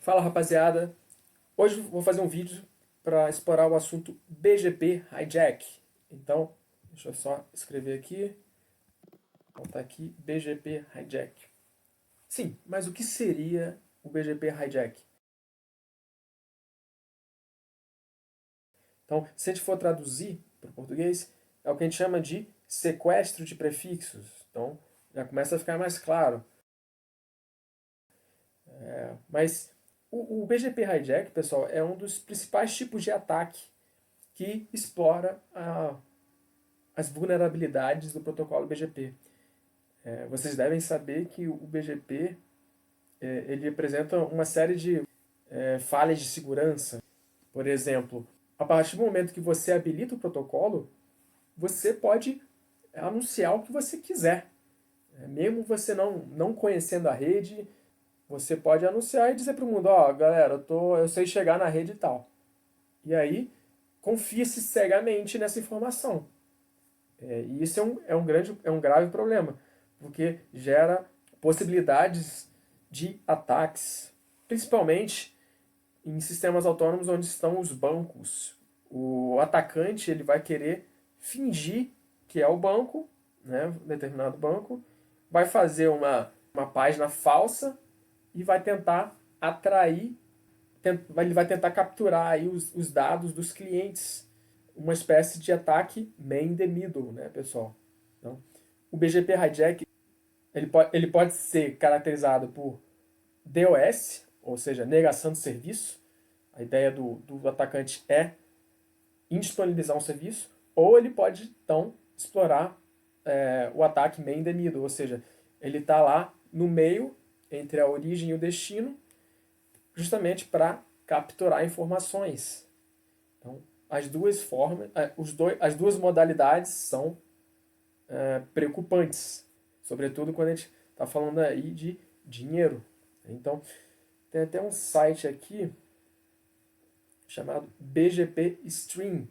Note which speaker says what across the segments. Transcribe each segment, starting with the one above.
Speaker 1: Fala rapaziada, hoje vou fazer um vídeo para explorar o assunto BGP Hijack. Então, deixa eu só escrever aqui, botar aqui BGP Hijack. Sim, mas o que seria o BGP Hijack? Então, se a gente for traduzir para o português, é o que a gente chama de sequestro de prefixos. Então, já começa a ficar mais claro. Mas o BGP Hijack, pessoal, é um dos principais tipos de ataque que explora as vulnerabilidades do protocolo BGP. Vocês devem saber que o BGP ele apresenta uma série de falhas de segurança. Por exemplo, a partir do momento que você habilita o protocolo, você pode anunciar o que você quiser. Mesmo você não conhecendo a rede, você pode anunciar e dizer para o mundo, ó, galera, eu sei chegar na rede e tal. E aí, confia-se cegamente nessa informação. E isso é um grave problema, porque gera possibilidades de ataques, principalmente em sistemas autônomos onde estão os bancos. O atacante ele vai querer fingir que é o banco, né, um determinado banco, vai fazer uma página falsa e vai tentar atrair, ele vai tentar capturar aí os dados dos clientes, uma espécie de ataque man in the middle, né, pessoal? Então, o BGP hijack ele pode ser caracterizado por DOS, ou seja, negação de serviço. A ideia do atacante é indisponibilizar um serviço, ou ele pode então explorar o ataque man in the middle, ou seja, ele está lá no meio entre a origem e o destino, justamente para capturar informações. Então, as duas formas, as duas modalidades são preocupantes, sobretudo quando a gente está falando aí de dinheiro. Então, tem até um site aqui chamado BGP Stream,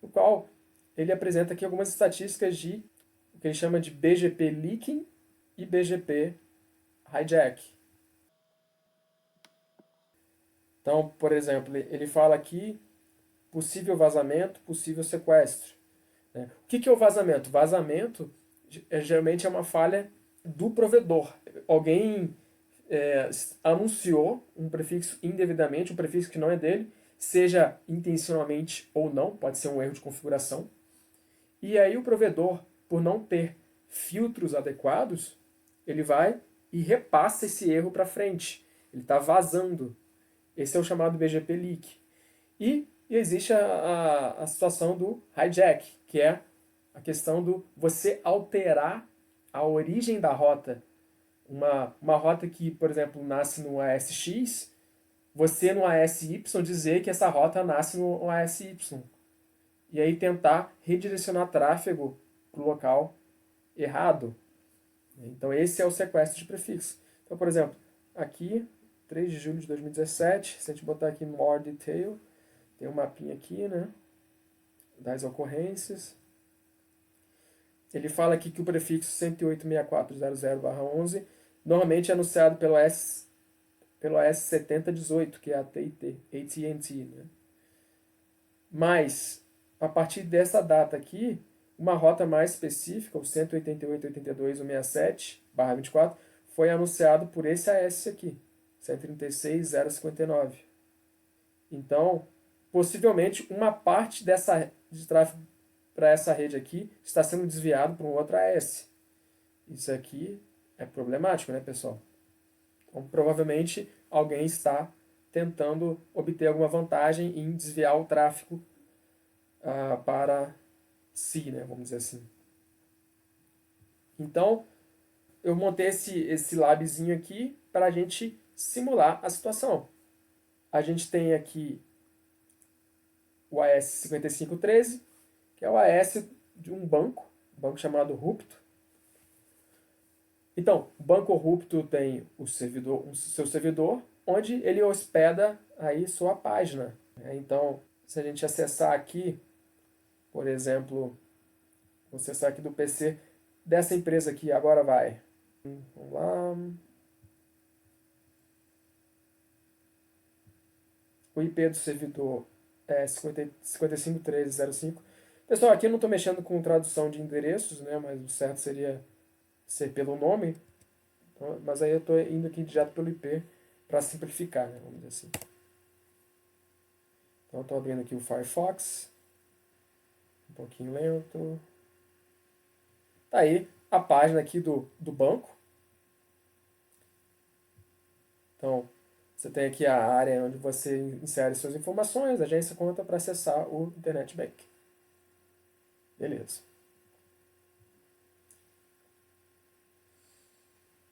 Speaker 1: no qual ele apresenta aqui algumas estatísticas de o que ele chama de BGP leaking e BGP hijack. Então, por exemplo, ele fala aqui possível vazamento, possível sequestro. Né? O que é o vazamento? Vazamento geralmente é uma falha do provedor. Alguém anunciou um prefixo indevidamente, um prefixo que não é dele, seja intencionalmente ou não, pode ser um erro de configuração. E aí o provedor, por não ter filtros adequados, ele vai e repassa esse erro para frente. Ele está vazando. Esse é o chamado BGP leak. E existe a situação do hijack, que é a questão do você alterar a origem da rota. Uma rota que, por exemplo, nasce no ASX, você no ASY dizer que essa rota nasce no ASY. E aí tentar redirecionar tráfego para o local errado. Então esse é o sequestro de prefixo. Então, por exemplo, aqui, 3 de julho de 2017, se a gente botar aqui more detail, tem um mapinha aqui, né, das ocorrências. Ele fala aqui que o prefixo 108.6400/11 normalmente é anunciado pelo AS7018, que é a AT&T, né? Mas, a partir dessa data aqui, uma rota mais específica, o 188.82.167/24, foi anunciado por esse AS aqui, 136.059. Então, possivelmente, uma parte de tráfego para essa rede aqui está sendo desviado para um outro AS. Isso aqui é problemático, né, pessoal? Então, provavelmente, alguém está tentando obter alguma vantagem em desviar o tráfego para si, né, vamos dizer assim. Então, eu montei esse labzinho aqui para a gente simular a situação. A gente tem aqui o AS 5513, que é o AS de um banco chamado Rupto. Então, o banco Rupto tem o seu servidor, onde ele hospeda aí sua página. Então, se a gente acessar aqui, por exemplo, vou acessar aqui do PC dessa empresa aqui, agora vai. Vamos lá. o IP do servidor é 55.13.05. Pessoal, aqui eu não estou mexendo com tradução de endereços, né, mas o certo seria ser pelo nome. Então, mas aí eu estou indo aqui direto pelo IP para simplificar, né, vamos dizer assim. Então estou abrindo aqui o Firefox, um pouquinho lento. Tá aí a página aqui do banco. Então, você tem aqui a área onde você insere suas informações, agência, conta para acessar o Internet Bank. Beleza.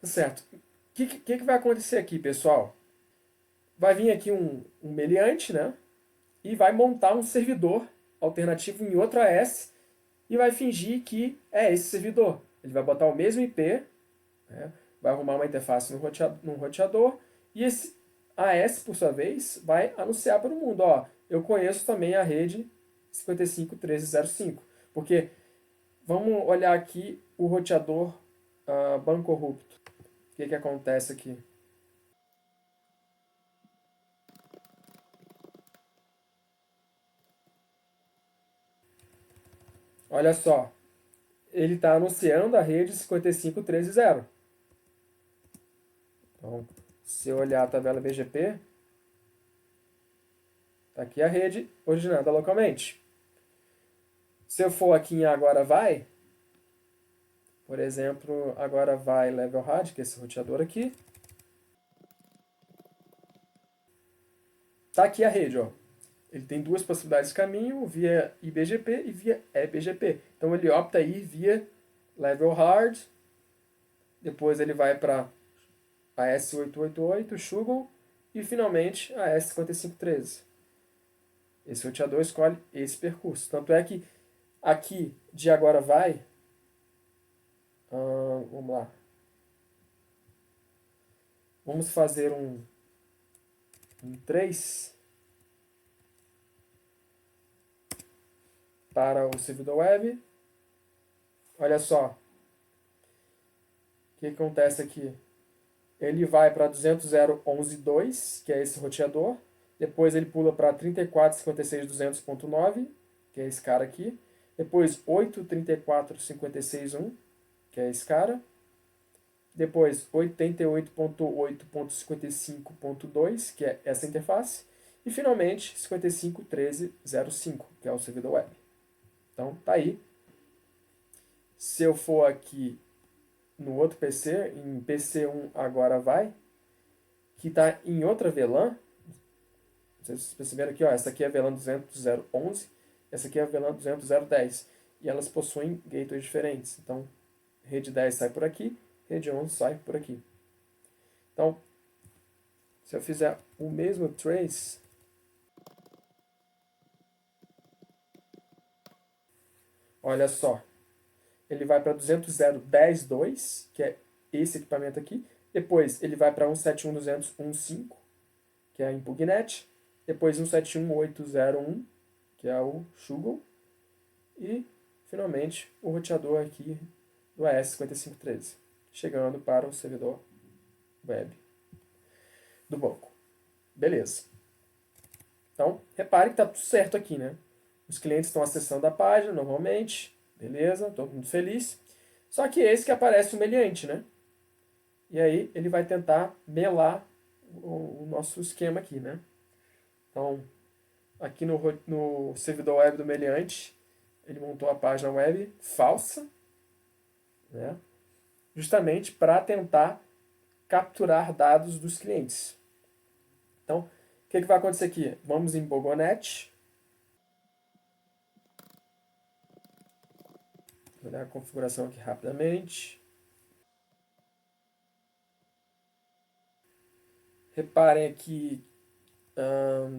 Speaker 1: Certo. O que vai acontecer aqui, pessoal? Vai vir aqui um meliante, né? E vai montar um servidor alternativo em outro AS e vai fingir que é esse servidor. Ele vai botar o mesmo IP, né? Vai arrumar uma interface no roteador e esse AS, por sua vez, vai anunciar para o mundo, ó, eu conheço também a rede 55.13.05, porque vamos olhar aqui o roteador Bancorrupto. O que acontece aqui? Olha só, ele está anunciando a rede 55.13.0. Então, se eu olhar a tabela BGP, está aqui a rede originada localmente. Se eu for aqui em Agora Vai, por exemplo, Agora Vai Level Hard, que é esse roteador aqui, está aqui a rede, ó. Ele tem duas possibilidades de caminho, via IBGP e via eBGP. Então ele opta aí via Level Hard, depois ele vai para a S888, Shugon, e finalmente a S5513. Esse roteador escolhe esse percurso. Tanto é que aqui de Agora Vai, vamos lá, vamos fazer um 3 para o servidor web. Olha só, o que acontece aqui? Ele vai para 200.011.2, que é esse roteador. Depois ele pula para 34.56.200.9, que é esse cara aqui. Depois 8.34.56.1, que é esse cara. Depois 88.8.55.2, que é essa interface. E finalmente 55.13.05, que é o servidor web. Então tá aí. Se eu for aqui no outro PC, em PC1 agora vai, que está em outra VLAN. Vocês perceberam aqui, ó, essa aqui é a VLAN 200.011, essa aqui é a VLAN 200.010. E elas possuem gateways diferentes. Então, rede 10 sai por aqui, rede 11 sai por aqui. Então, se eu fizer o mesmo trace, olha só, ele vai para 200.010.2, que é esse equipamento aqui. Depois ele vai para 171.200.1.5, que é a Impugnet. Depois 171.8.0.1, que é o Shugon. E, finalmente, o roteador aqui do AS5513, chegando para o servidor web do banco. Beleza. Então, repare que está tudo certo aqui, né? Os clientes estão acessando a página normalmente, beleza, todo mundo feliz. Só que é esse que aparece o meliante, né? E aí ele vai tentar melar o nosso esquema aqui, né? Então, aqui no servidor web do meliante, ele montou a página web falsa, né? Justamente para tentar capturar dados dos clientes. Então, o que vai acontecer aqui? Vamos em Bogonet. Vou olhar a configuração aqui rapidamente. Reparem aqui,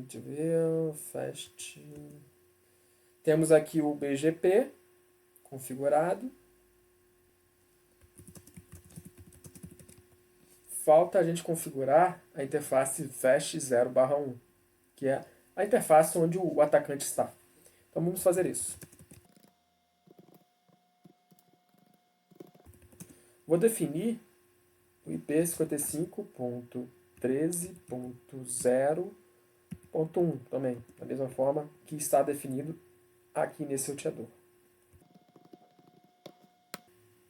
Speaker 1: deixa eu ver, Fast. Temos aqui o BGP configurado. Falta a gente configurar a interface Fast 0/1, que é a interface onde o atacante está. Então vamos fazer isso. Vou definir o IP 55.13.0 ponto 1 também, da mesma forma que está definido aqui nesse roteador.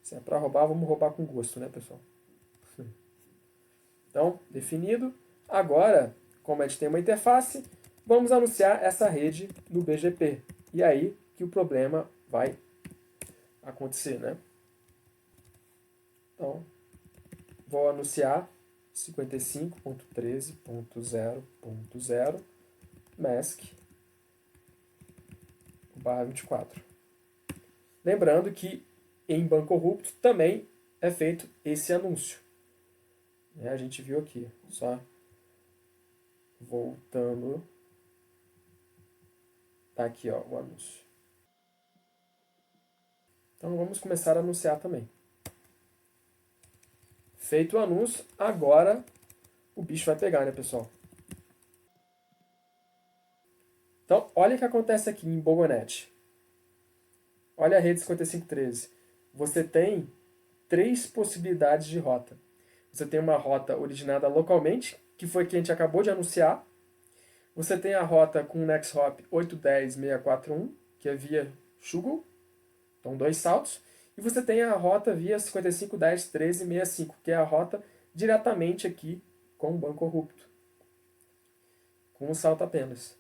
Speaker 1: Se é para roubar, vamos roubar com gosto, né, pessoal? Então, definido. Agora, como a gente tem uma interface, vamos anunciar essa rede no BGP. E aí que o problema vai acontecer, né? Então, vou anunciar 55.13.0.0 mask/24. Lembrando que em banco corrupto também é feito esse anúncio. A gente viu aqui, só voltando. Tá aqui, ó, o anúncio. Então vamos começar a anunciar também. Feito o anúncio, agora o bicho vai pegar, né, pessoal? Então, olha o que acontece aqui em Bogonet. Olha a rede 5513. Você tem 3 possibilidades de rota. Você tem uma rota originada localmente, que foi que a gente acabou de anunciar. Você tem a rota com o NextHop 810.641, que é via Shugo. Então, 2 saltos. E você tem a rota via 5510.13.65, que é a rota diretamente aqui com o banco corrupto. Com um salto apenas.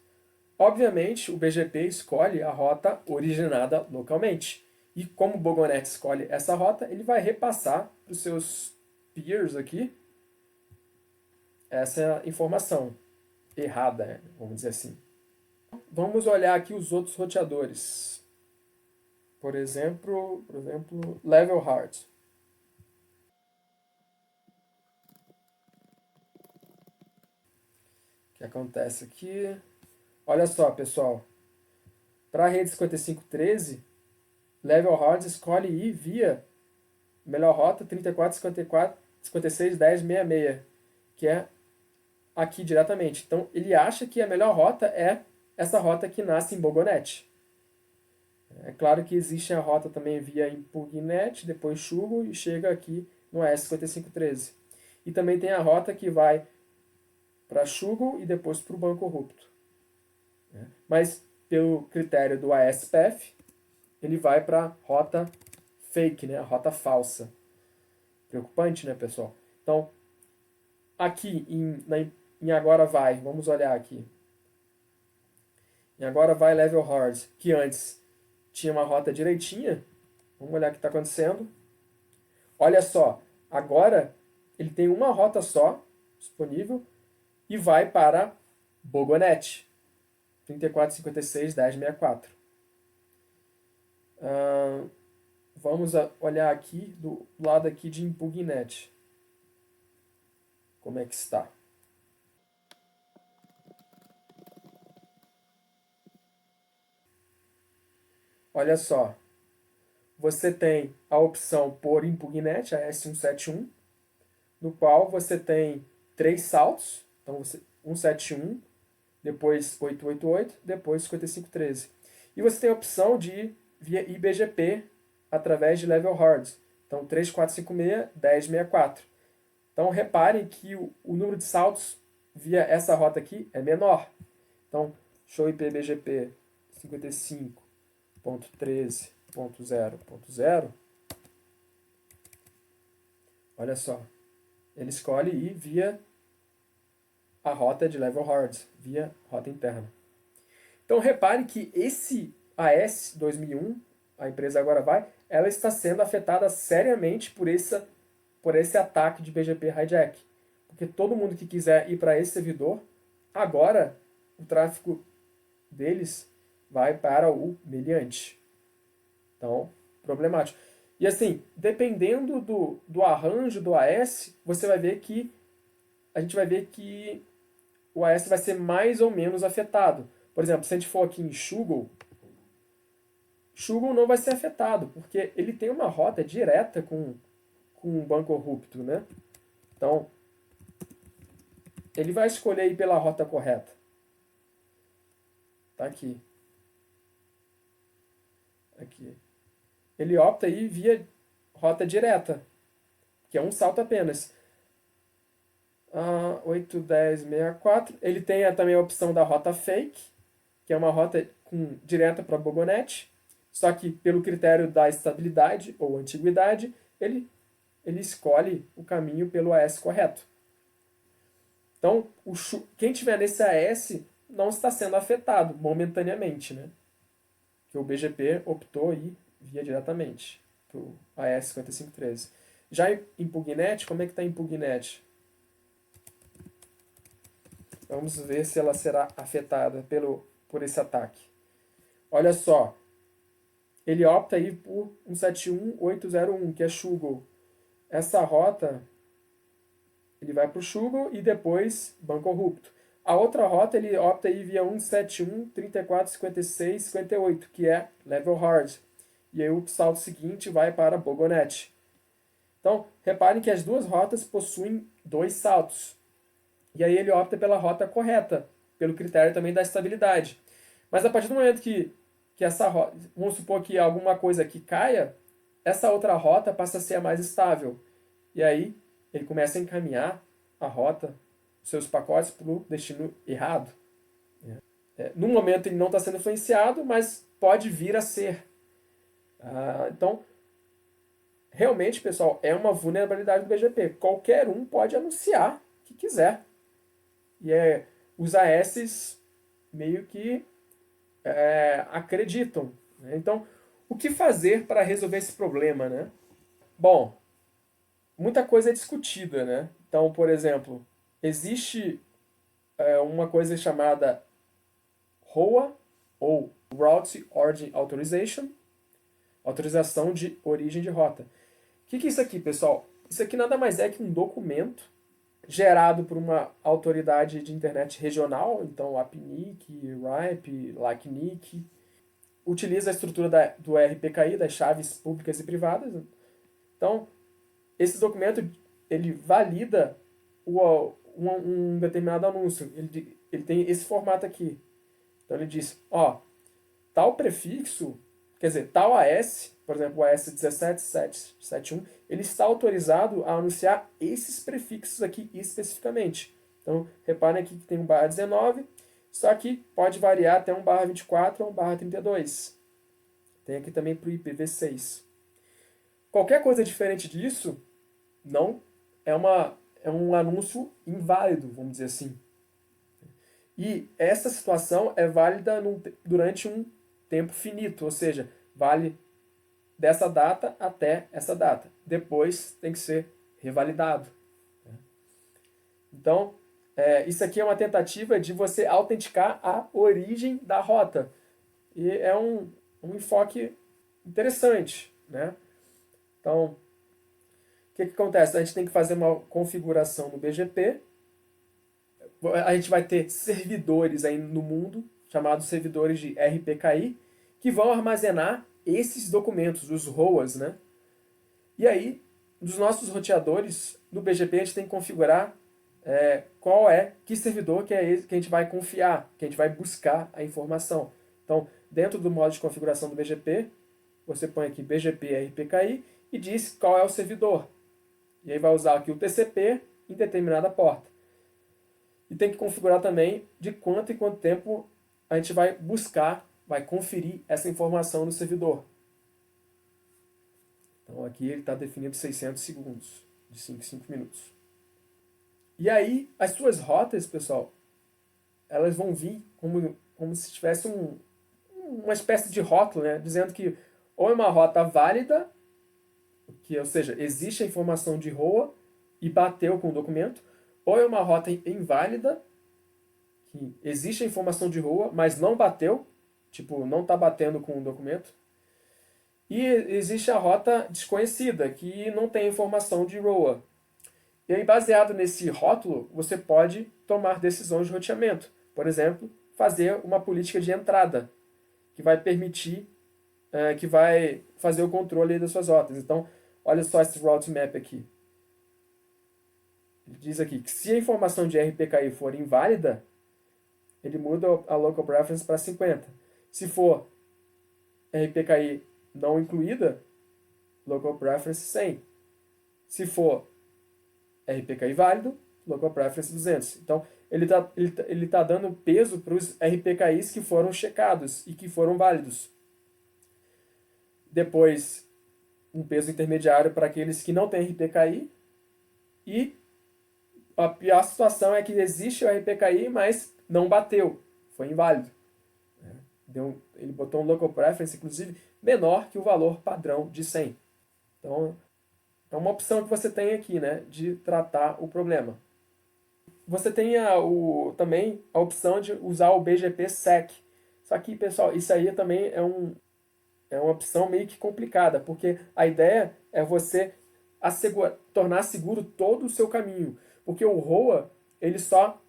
Speaker 1: Obviamente, o BGP escolhe a rota originada localmente. E como o Bogonet escolhe essa rota, ele vai repassar para os seus peers aqui essa informação errada, vamos dizer assim. Vamos olhar aqui os outros roteadores. Por exemplo, Level Hard. O que acontece aqui? Olha só, pessoal. Para a rede 5513, Level Hard escolhe ir via melhor rota 34.54.56.10.66, que é aqui diretamente. Então, ele acha que a melhor rota é essa rota que nasce em Bogonet. É claro que existe a rota também via Impugnet, depois Shugo e chega aqui no AS5513. E também tem a rota que vai para Shugo e depois para o banco corrupto. Mas, pelo critério do ASPF, ele vai para a rota fake, né? A rota falsa. Preocupante, né, pessoal? Então, aqui em Agora Vai, vamos olhar aqui. Em Agora Vai Level Hard, que antes tinha uma rota direitinha. Vamos olhar o que está acontecendo. Olha só, agora ele tem uma rota só disponível e vai para Bogonet, 34.56.10.64. Vamos olhar aqui do lado aqui de Impugnet. Como é que está? Olha só, você tem a opção por Impugnet, a S171, no qual você tem 3 saltos, então você 171, depois 888, depois 5513. E você tem a opção de ir via IBGP através de Level Hard, então 3456, 1064. Então reparem que o número de saltos via essa rota aqui é menor. Então, show IP BGP 55.13.0.0, olha só, ele escolhe ir via a rota de Level Hard, via rota interna. Então repare que esse AS 2001, a empresa Agora Vai, ela está sendo afetada seriamente por esse ataque de BGP hijack. Porque todo mundo que quiser ir para esse servidor, agora o tráfego deles vai para o meliante. Então, problemático. E assim, dependendo do arranjo do AS, você vai ver que a gente vai ver que o AS vai ser mais ou menos afetado. Por exemplo, se a gente for aqui em Shugo não vai ser afetado, porque ele tem uma rota direta com um banco corrupto, né? Então, ele vai escolher ir pela rota correta. Tá aqui. Aqui. Ele opta aí via rota direta, que é um salto apenas. 81064. Ele tem também a opção da rota fake, que é uma rota direta para Bogonet, só que pelo critério da estabilidade ou antiguidade, ele escolhe o caminho pelo AS correto. Então, quem tiver nesse AS não está sendo afetado momentaneamente, né? Que o BGP optou e via diretamente para o AS 5513. Já em Pugnet, como é que está em Pugnet? Vamos ver se ela será afetada por esse ataque. Olha só, ele opta aí por 171.801, que é Shugo. Essa rota, ele vai para o Shugo e depois Banco Corrupto. A outra rota, ele opta aí via 171.34.56.58, que é Level Hard. E aí o salto seguinte vai para Bogonet. Então, reparem que as duas rotas possuem 2 saltos. E aí ele opta pela rota correta, pelo critério também da estabilidade. Mas a partir do momento que essa rota, vamos supor que alguma coisa aqui caia, essa outra rota passa a ser a mais estável. E aí ele começa a encaminhar a rota, os seus pacotes, para o destino errado. No momento ele não está sendo influenciado, mas pode vir a ser. Então, realmente, pessoal, é uma vulnerabilidade do BGP. Qualquer um pode anunciar que quiser. E os AS meio que acreditam. Né? Então, o que fazer para resolver esse problema? Né? Bom, muita coisa é discutida. Né? Então, por exemplo, existe uma coisa chamada ROA, ou Route Origin Authorization, autorização de origem de rota. O que é isso aqui, pessoal? Isso aqui nada mais é que um documento gerado por uma autoridade de internet regional, então APNIC, RIPE, LACNIC, utiliza a estrutura do RPKI, das chaves públicas e privadas. Então, esse documento ele valida um determinado anúncio. Ele tem esse formato aqui. Então ele diz, tal prefixo, quer dizer, tal AS, por exemplo, o AS 17771, ele está autorizado a anunciar esses prefixos aqui especificamente. Então, reparem aqui que tem um /19, só que pode variar até um /24 ou um /32. Tem aqui também para o IPv6. Qualquer coisa diferente disso não é um anúncio inválido, vamos dizer assim. E essa situação é válida durante um tempo finito, ou seja, vale dessa data até essa data. Depois tem que ser revalidado. Então, isso aqui é uma tentativa de você autenticar a origem da rota. E é um enfoque interessante. Né? Então, o que acontece? A gente tem que fazer uma configuração no BGP. A gente vai ter servidores aí no mundo, chamados servidores de RPKI, que vão armazenar esses documentos, os ROAs, né? E aí, nos nossos roteadores, no BGP, a gente tem que configurar que servidor que é esse que a gente vai confiar, que a gente vai buscar a informação. Então, dentro do modo de configuração do BGP, você põe aqui BGP RPKI e diz qual é o servidor. E aí vai usar aqui o TCP em determinada porta. E tem que configurar também de quanto em quanto tempo a gente vai buscar, vai conferir essa informação no servidor. Então aqui ele está definido 600 segundos, de 5 em 5 minutos. E aí as suas rotas, pessoal, elas vão vir como se tivesse uma espécie de rótulo, né? Dizendo que ou é uma rota válida, ou seja, existe a informação de ROA e bateu com o documento, ou é uma rota inválida, que existe a informação de ROA, mas não bateu, tipo, não está batendo com o documento. E existe a rota desconhecida, que não tem informação de ROA. E aí, baseado nesse rótulo, você pode tomar decisões de roteamento. Por exemplo, fazer uma política de entrada, que vai permitir, que vai fazer o controle das suas rotas. Então, olha só esse route map aqui. Ele diz aqui que se a informação de RPKI for inválida, ele muda a local preference para 50. Se for RPKI não incluída, local preference 100. Se for RPKI válido, Local Preference 200. Então, ele tá dando peso para os RPKIs que foram checados e que foram válidos. Depois, um peso intermediário para aqueles que não têm RPKI. E a pior situação é que existe o RPKI, mas não bateu. Foi inválido. Ele botou um Local Preference, inclusive, menor que o valor padrão de 100. Então, é uma opção que você tem aqui, né, de tratar o problema. Você tem também a opção de usar o BGP-SEC. Só que, pessoal, isso aí também é uma opção meio que complicada, porque a ideia é você tornar seguro todo o seu caminho. Porque o ROA, ele só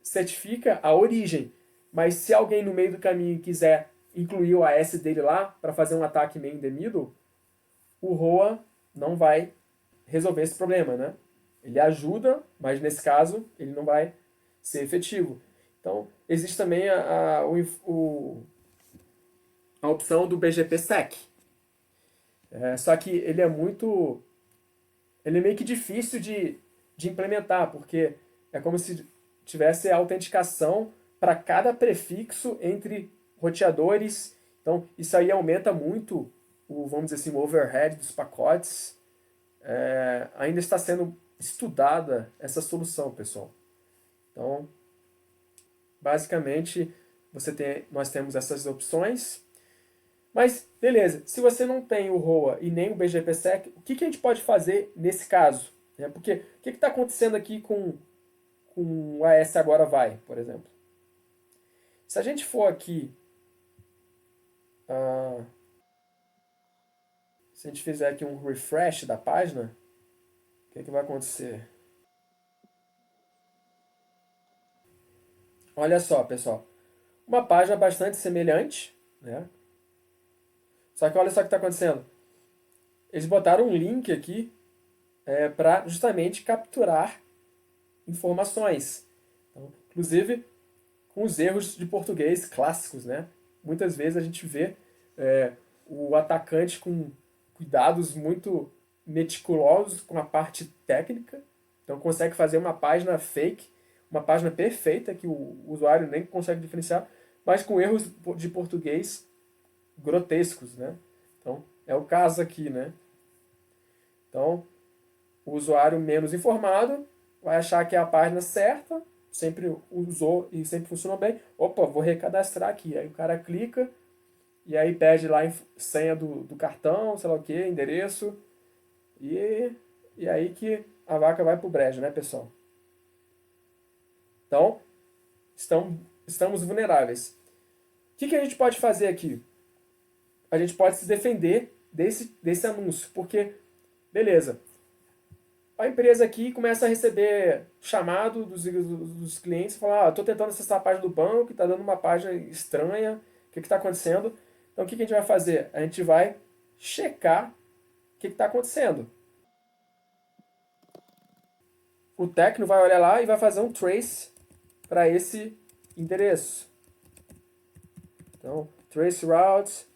Speaker 1: certifica a origem. Mas se alguém no meio do caminho quiser incluir o AS dele lá para fazer um ataque meio in the middle, o ROA não vai resolver esse problema, né? Ele ajuda, mas nesse caso ele não vai ser efetivo. Então, existe também a opção do BGP-SEC. Só que ele é meio que difícil de implementar, porque é como se tivesse autenticação para cada prefixo entre roteadores. Então, isso aí aumenta muito vamos dizer assim, o overhead dos pacotes. Ainda está sendo estudada essa solução, pessoal. Então, basicamente, nós temos essas opções. Mas, beleza, se você não tem o ROA e nem o BGP-SEC, o que a gente pode fazer nesse caso? Porque o que está acontecendo aqui com o AS Agora Vai, por exemplo? Se a gente for aqui, se a gente fizer aqui um refresh da página, o que vai acontecer? Olha só, pessoal. Uma página bastante semelhante, né? Só que olha só o que está acontecendo. Eles botaram um link aqui para justamente capturar informações. Então, inclusive, com os erros de português clássicos, né? Muitas vezes a gente vê o atacante com cuidados muito meticulosos com a parte técnica. Então, consegue fazer uma página fake, uma página perfeita que o usuário nem consegue diferenciar, mas com erros de português grotescos, né? Então, é o caso aqui, né? Então, o usuário menos informado vai achar que é a página certa, sempre usou e sempre funcionou bem. Opa, vou recadastrar aqui. Aí o cara clica e aí pede lá senha do cartão, sei lá o que, endereço. E aí que a vaca vai pro brejo, né, pessoal? Então, estamos vulneráveis. O que a gente pode fazer aqui? A gente pode se defender desse anúncio, porque, beleza, a empresa aqui começa a receber chamado dos clientes, falar, estou tentando acessar a página do banco, está dando uma página estranha, o que está acontecendo? Então, o que a gente vai fazer? A gente vai checar o que está acontecendo. O técnico vai olhar lá e vai fazer um trace para esse endereço. Então, trace route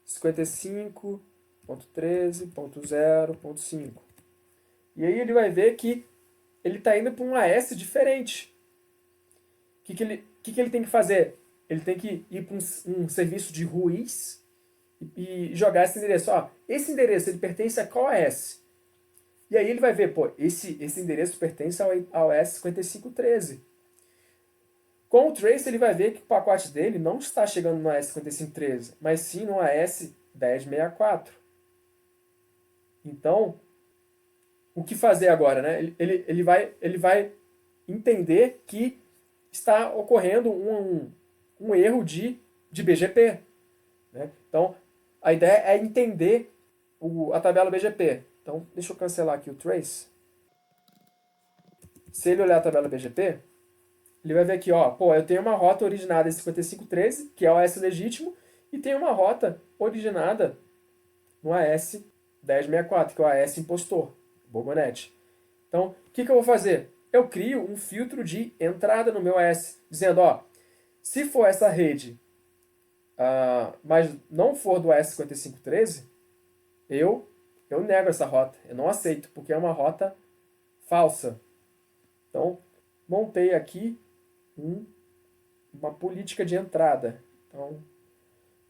Speaker 1: 55.13.0.5. E aí ele vai ver que ele está indo para um AS diferente. O que ele tem que fazer? Ele tem que ir para um serviço de RUIs e jogar esse endereço. Esse endereço ele pertence a qual AS? E aí ele vai ver, esse endereço pertence ao AS 5513. Com o trace ele vai ver que o pacote dele não está chegando no AS 5513, mas sim no AS 1064. Então, o que fazer agora, né? Ele vai entender que está ocorrendo um erro de BGP. Né? Então, a ideia é entender a tabela BGP. Então, deixa eu cancelar aqui o trace. Se ele olhar a tabela BGP, ele vai ver aqui, eu tenho uma rota originada em 5513, que é o AS legítimo, e tem uma rota originada no AS 1064, que é o AS impostor, Bogonet. Então, o que eu vou fazer? Eu crio um filtro de entrada no meu AS, dizendo, se for essa rede, mas não for do AS 5513, eu nego essa rota. Eu não aceito, porque é uma rota falsa. Então, montei aqui uma política de entrada. Então,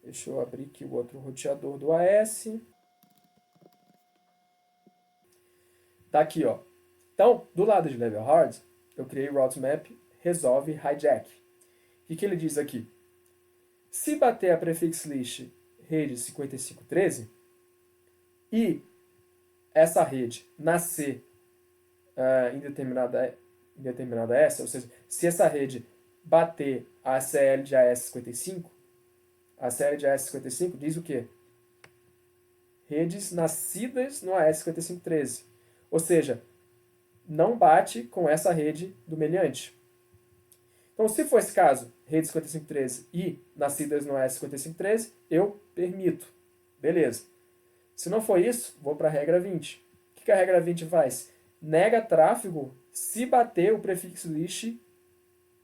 Speaker 1: deixa eu abrir aqui o outro roteador do AS. Tá aqui, ó. Então, do lado de Level Hard, eu criei o Route Map resolve hijack. O que ele diz aqui? Se bater a prefix list rede 5513 e essa rede nascer em determinada S, ou seja, se essa rede bater a CL de AS55, a CL de AS55 diz o quê? Redes nascidas no AS5513. Ou seja, não bate com essa rede do meliante. Então, se for esse caso, rede 5513 e nascidas no AS5513, eu permito. Beleza. Se não for isso, vou para a regra 20. O que a regra 20 faz? Nega tráfego se bater o prefixo list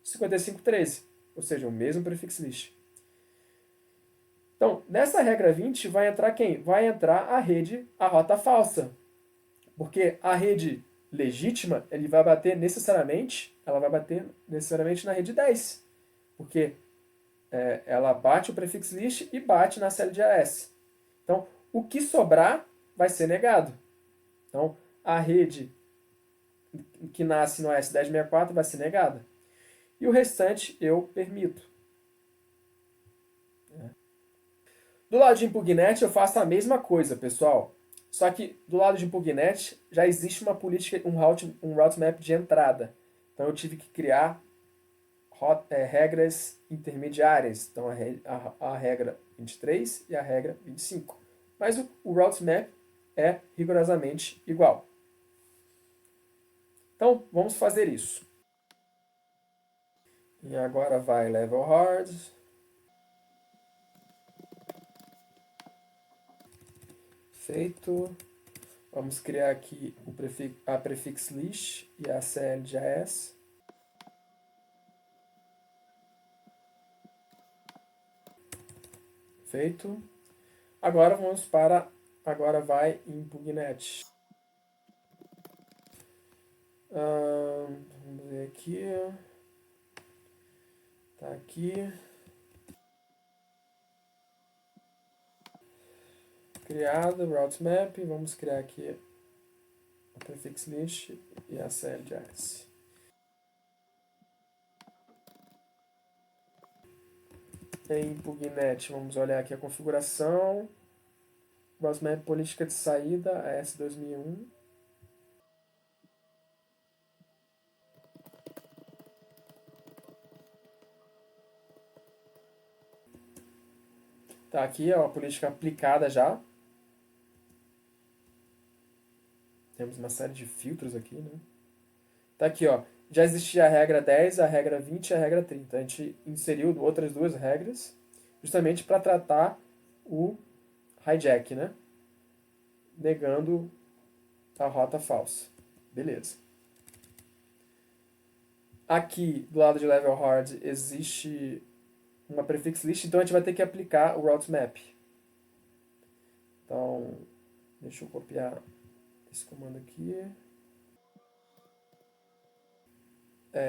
Speaker 1: 5513, ou seja, o mesmo prefixo list. Então, nessa regra 20 vai entrar quem? Vai entrar a rota falsa. Porque a rede legítima, ela vai bater necessariamente na rede 10. Porque ela bate o prefixo list e bate na série de AS. Então, o que sobrar vai ser negado. Então, a rede que nasce no AS1064 vai ser negada. E o restante eu permito. Do lado de ImpugNet eu faço a mesma coisa, pessoal. Só que do lado de ImpugNet já existe uma política, um route map de entrada. Então eu tive que criar regras intermediárias. Então a regra 23 e a regra 25. Mas o route map é rigorosamente igual. Então vamos fazer isso. E agora vai level hard. Feito. Vamos criar aqui a prefix list e a CL de AS. Feito. Agora vamos para... Agora vai em ImpugNet. Vamos ver aqui. Tá aqui. Criado, route map. Vamos criar aqui a prefix list e a CL de AS. Em ImpugNet, vamos olhar aqui a configuração. Route map política de saída, AS 2001. Tá aqui, ó, a política aplicada já. Temos uma série de filtros aqui, né? Tá aqui, ó. Já existia a regra 10, a regra 20 e a regra 30. A gente inseriu outras duas regras justamente para tratar o hijack, né? Negando a rota falsa. Beleza. Aqui, do lado de level hard, existe uma prefix list, então a gente vai ter que aplicar o route map. Então, deixa eu copiar esse comando aqui.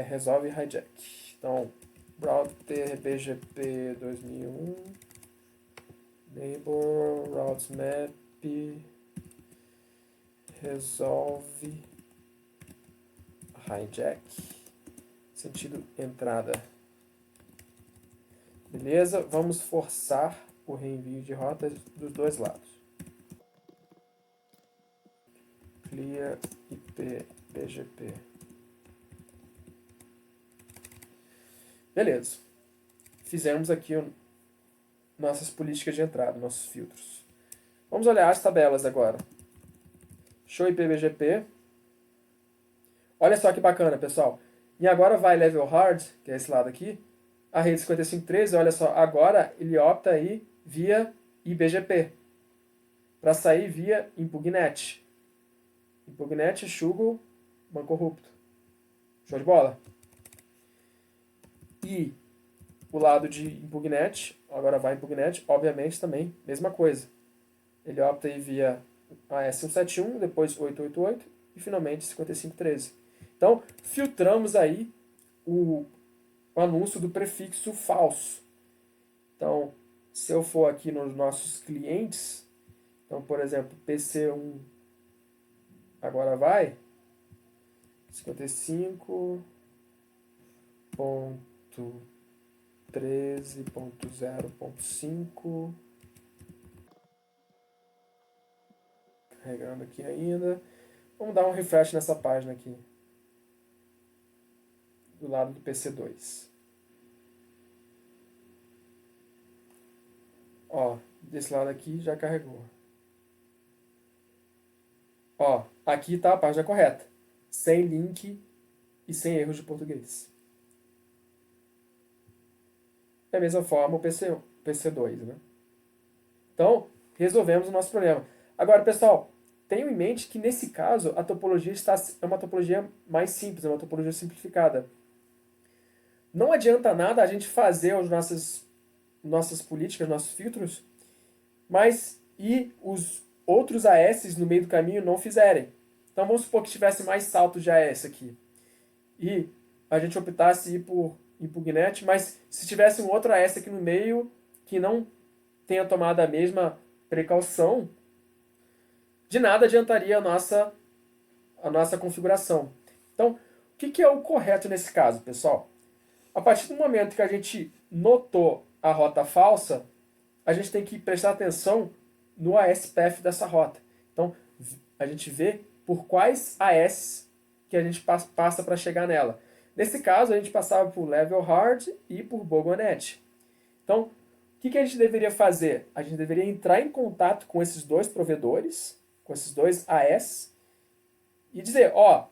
Speaker 1: Resolve hijack. Então, router bgp 2001 neighbor route map resolve hijack sentido entrada. Beleza? Vamos forçar o reenvio de rotas dos dois lados. Clear IP BGP. Beleza. Fizemos aqui nossas políticas de entrada, nossos filtros. Vamos olhar as tabelas agora. Show IP BGP. Olha só que bacana, pessoal. E agora vai level hard, que é esse lado aqui. A rede 5513, olha só, agora ele opta aí via IBGP. Para sair via ImpugNet. ImpugNet, Shugo, Bancorrupto. Show de bola? E o lado de ImpugNet, agora vai ImpugNet, obviamente também, mesma coisa. Ele opta aí via AS171, depois 888 e finalmente 5513. Então, filtramos aí o anúncio do prefixo falso. Então, se eu for aqui nos nossos clientes, então, por exemplo, PC1 agora vai 55.13.0.5, carregando aqui ainda. Vamos dar um refresh nessa página aqui, do lado do PC2. Ó, desse lado aqui já carregou. Ó, aqui está a página correta, sem link e sem erros de português. Da mesma forma o PC2, né? Então, resolvemos o nosso problema. Agora, pessoal, tenham em mente que nesse caso a topologia é uma topologia mais simples, é uma topologia simplificada. Não adianta nada a gente fazer as nossas políticas, nossos filtros, mas e os outros AS no meio do caminho não fizerem. Então vamos supor que tivesse mais saltos de AS aqui. E a gente optasse ir por ImpugNet, mas se tivesse um outro AS aqui no meio que não tenha tomado a mesma precaução, de nada adiantaria a nossa configuração. Então, o que é o correto nesse caso, pessoal? A partir do momento que a gente notou a rota falsa, a gente tem que prestar atenção no ASPF dessa rota. Então, a gente vê por quais AS que a gente passa para chegar nela. Nesse caso, a gente passava por Level Hard e por BogoNet. Então, o que a gente deveria fazer? A gente deveria entrar em contato com esses dois provedores, com esses dois AS, e dizer, ó,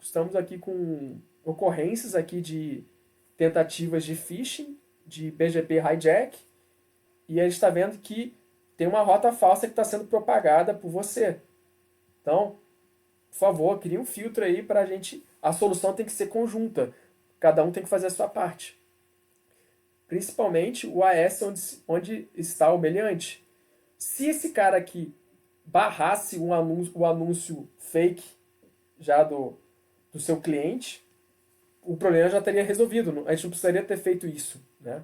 Speaker 1: estamos aqui com ocorrências aqui de tentativas de phishing, de BGP hijack, e a gente está vendo que tem uma rota falsa que está sendo propagada por você. Então, por favor, crie um filtro aí para a gente... A solução tem que ser conjunta. Cada um tem que fazer a sua parte. Principalmente o AS onde está o meliante. Se esse cara aqui barrasse o anúncio fake já do seu cliente, o problema já teria resolvido. A gente não precisaria ter feito isso, né?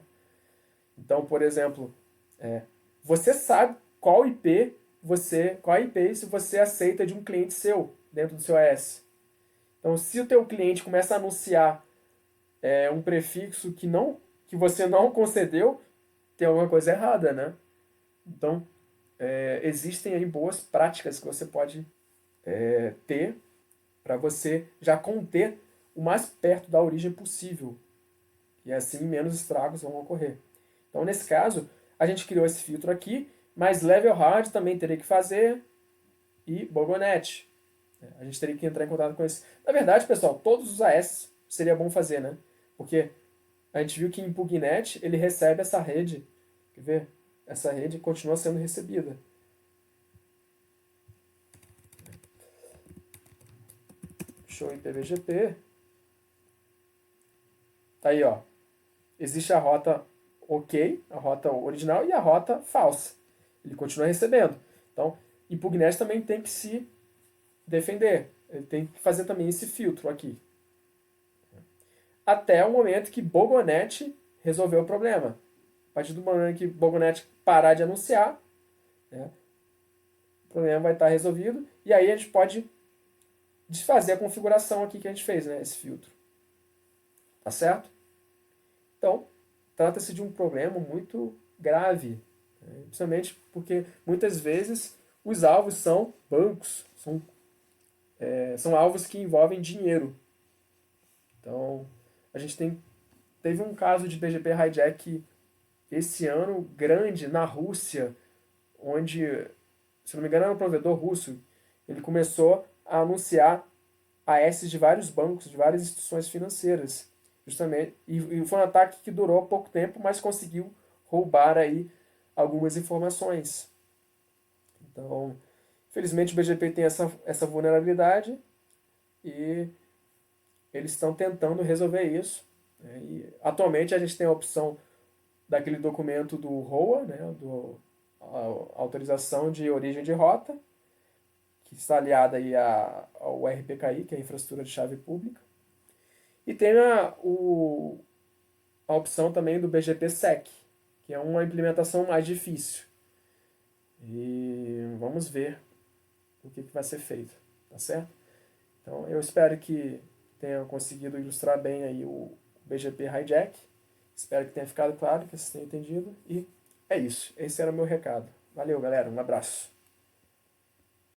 Speaker 1: Então, por exemplo, você sabe qual IP se você aceita de um cliente seu dentro do seu AS. Então, se o teu cliente começa a anunciar um prefixo que você não concedeu, tem alguma coisa errada, né? Então, existem aí boas práticas que você pode ter para você já conter o mais perto da origem possível. E assim menos estragos vão ocorrer. Então, nesse caso, a gente criou esse filtro aqui, mas Level Hard também teria que fazer e BogoNet. A gente teria que entrar em contato com esse. Na verdade, pessoal, todos os AS seria bom fazer, né? Porque a gente viu que em ImpugNet ele recebe essa rede. Quer ver? Essa rede continua sendo recebida. Show IPVGP. Tá aí, ó. Existe a rota ok, a rota original, e a rota falsa. Ele continua recebendo. Então, ImpugNet também tem que se defender. Ele tem que fazer também esse filtro aqui. Até o momento que BogoNet resolveu o problema. A partir do momento que BogoNet parar de anunciar, né, o problema vai estar resolvido. E aí a gente pode desfazer a configuração aqui que a gente fez, né, esse filtro. Tá certo? Então, trata-se de um problema muito grave, né, principalmente porque muitas vezes os alvos são bancos, são alvos que envolvem dinheiro. Então, a gente teve um caso de BGP hijack esse ano grande na Rússia, onde, se não me engano, era um provedor russo. Ele começou a anunciar AS de vários bancos, de várias instituições financeiras. Justamente, e foi um ataque que durou pouco tempo, mas conseguiu roubar aí algumas informações. Então, infelizmente o BGP tem essa vulnerabilidade e eles estão tentando resolver isso. Né? E atualmente a gente tem a opção daquele documento do ROA, né? A autorização de origem de rota, que está aliada aí ao RPKI, que é a infraestrutura de chave pública. E tem a opção também do BGP-SEC, que é uma implementação mais difícil. E vamos ver o que vai ser feito, tá certo? Então eu espero que tenha conseguido ilustrar bem aí o BGP Hijack. Espero que tenha ficado claro, que vocês tenham entendido. E é isso. Esse era o meu recado. Valeu, galera. Um abraço.